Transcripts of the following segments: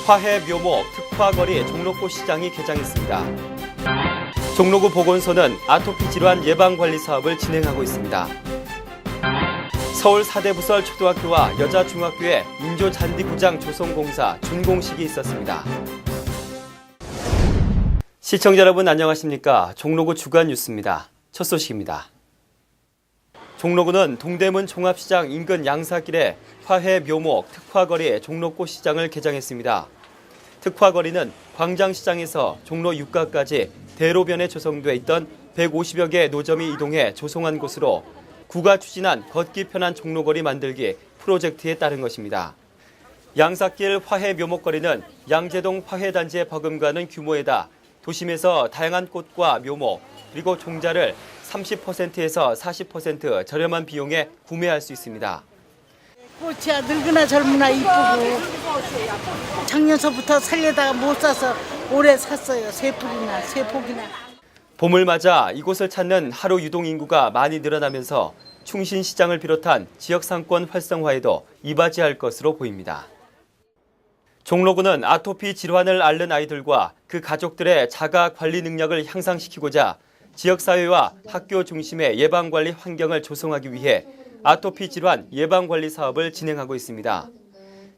화해 묘목 특화거리 종로구 시장이 개장했습니다. 종로구 보건소는 아토피 질환 예방관리 사업을 진행하고 있습니다. 서울 사대부설 초등학교와 여자중학교의 인조잔디구장 조성공사 준공식이 있었습니다. 시청자 여러분 안녕하십니까? 종로구 주간 뉴스입니다. 첫 소식입니다. 종로구는 동대문 종합시장 인근 양사길에 화해 묘목 특화거리 종로구 시장을 개장했습니다. 특화거리는 광장시장에서 종로 육가까지 대로변에 조성돼 있던 150여 개 노점이 이동해 조성한 곳으로 구가 추진한 걷기 편한 종로거리 만들기 프로젝트에 따른 것입니다. 양사길 화해 묘목거리는 양재동 화해단지에 버금가는 규모에다 도심에서 다양한 꽃과 묘목 그리고 종자를 30%에서 40% 저렴한 비용에 구매할 수 있습니다. 꽃이야 늙으나 젊으나 이쁘고 작년서부터 살려다가 못 사서 올해 샀어요. 세 폭이나. 봄을 맞아 이곳을 찾는 하루 유동 인구가 많이 늘어나면서 충신시장을 비롯한 지역 상권 활성화에도 이바지할 것으로 보입니다. 종로구는 아토피 질환을 앓는 아이들과 그 가족들의 자가 관리 능력을 향상시키고자 지역사회와 학교 중심의 예방관리 환경을 조성하기 위해 아토피 질환 예방관리 사업을 진행하고 있습니다.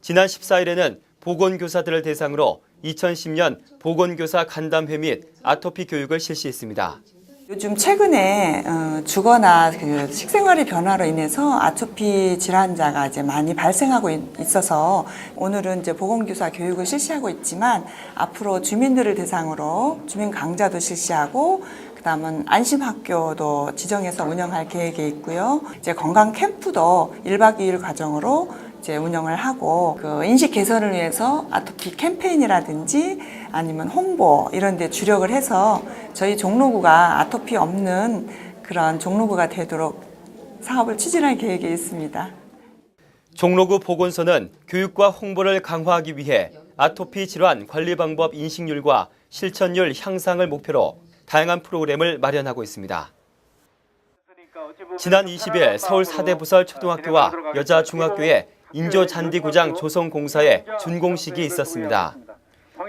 지난 14일에는 보건교사들을 대상으로 2010년 보건교사 간담회 및 아토피 교육을 실시했습니다. 요즘 최근에 주거나 식생활의 변화로 인해서 아토피 질환자가 이제 많이 발생하고 있어서 오늘은 이제 보건교사 교육을 실시하고 있지만 앞으로 주민들을 대상으로 주민 강좌도 실시하고 그다음은 안심학교도 지정해서 운영할 계획이 있고요. 이제 건강 캠프도 1박 2일 과정으로 이제 운영을 하고 그 인식 개선을 위해서 아토피 캠페인이라든지 아니면 홍보 이런 데 주력을 해서 저희 종로구가 아토피 없는 그런 종로구가 되도록 사업을 추진할 계획이 있습니다. 종로구 보건소는 교육과 홍보를 강화하기 위해 아토피 질환 관리 방법 인식률과 실천율 향상을 목표로 다양한 프로그램을 마련하고 있습니다. 지난 20일 서울 사대부설 초등학교와 여자중학교의 인조잔디구장 조성공사의 준공식이 있었습니다.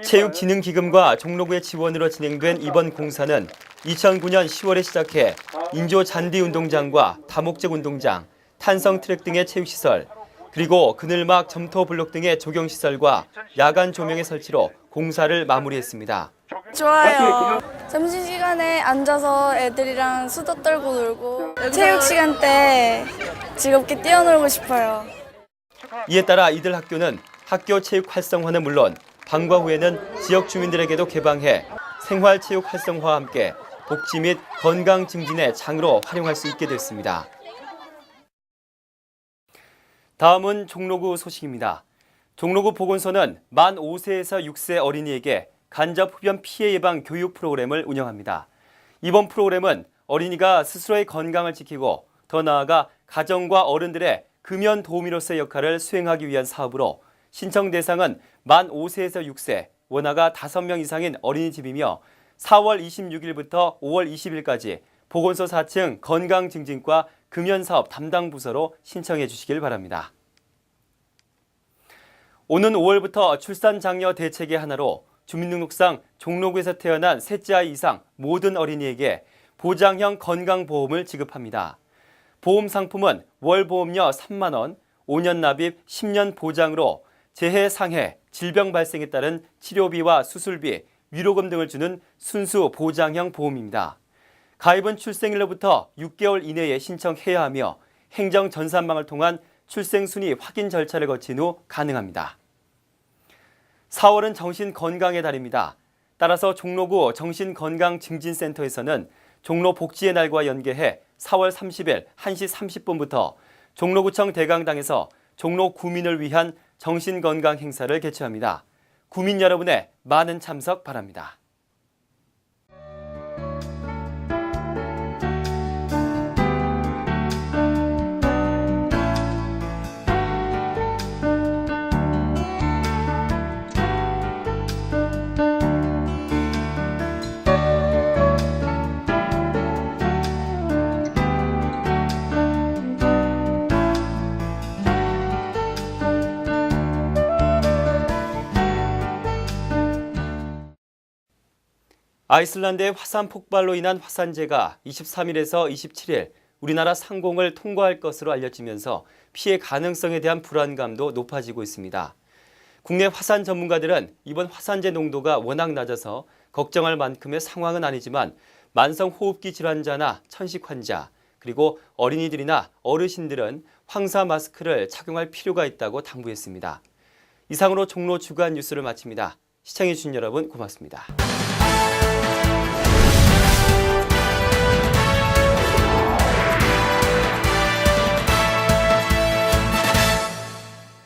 체육진흥기금과 종로구의 지원으로 진행된 이번 공사는 2009년 10월에 시작해 인조잔디운동장과 다목적 운동장, 탄성트랙 등의 체육시설, 그리고 그늘막 점토블록 등의 조경시설과 야간 조명의 설치로 공사를 마무리했습니다. 좋아요. 점심시간에 앉아서 애들이랑 수다 떨고 놀고 체육시간 때 즐겁게 뛰어놀고 싶어요. 이에 따라 이들 학교는 학교 체육 활성화는 물론 방과 후에는 지역 주민들에게도 개방해 생활체육 활성화와 함께 복지 및 건강 증진의 장으로 활용할 수 있게 됐습니다. 다음은 종로구 소식입니다. 종로구 보건소는 만 5세에서 6세 어린이에게 간접 흡연 피해 예방 교육 프로그램을 운영합니다. 이번 프로그램은 어린이가 스스로의 건강을 지키고 더 나아가 가정과 어른들의 금연 도우미로서의 역할을 수행하기 위한 사업으로 신청 대상은 만 5세에서 6세, 원화가 5명 이상인 어린이집이며 4월 26일부터 5월 20일까지 보건소 4층 건강증진과 금연사업 담당 부서로 신청해 주시길 바랍니다. 오는 5월부터 출산장려 대책의 하나로 주민등록상 종로구에서 태어난 셋째 아이 이상 모든 어린이에게 보장형 건강보험을 지급합니다. 보험 상품은 월 보험료 3만 원, 5년 납입 10년 보장으로 재해, 상해, 질병 발생에 따른 치료비와 수술비, 위로금 등을 주는 순수 보장형 보험입니다. 가입은 출생일로부터 6개월 이내에 신청해야 하며 행정 전산망을 통한 출생순위 확인 절차를 거친 후 가능합니다. 4월은 정신건강의 달입니다. 따라서 종로구 정신건강증진센터에서는 종로 복지의 날과 연계해 4월 30일 1시 30분부터 종로구청 대강당에서 종로 구민을 위한 정신건강 행사를 개최합니다. 구민 여러분의 많은 참석 바랍니다. 아이슬란드의 화산 폭발로 인한 화산재가 23일에서 27일 우리나라 상공을 통과할 것으로 알려지면서 피해 가능성에 대한 불안감도 높아지고 있습니다. 국내 화산 전문가들은 이번 화산재 농도가 워낙 낮아서 걱정할 만큼의 상황은 아니지만 만성 호흡기 질환자나 천식 환자, 그리고 어린이들이나 어르신들은 황사 마스크를 착용할 필요가 있다고 당부했습니다. 이상으로 종로 주간 뉴스를 마칩니다. 시청해주신 여러분 고맙습니다.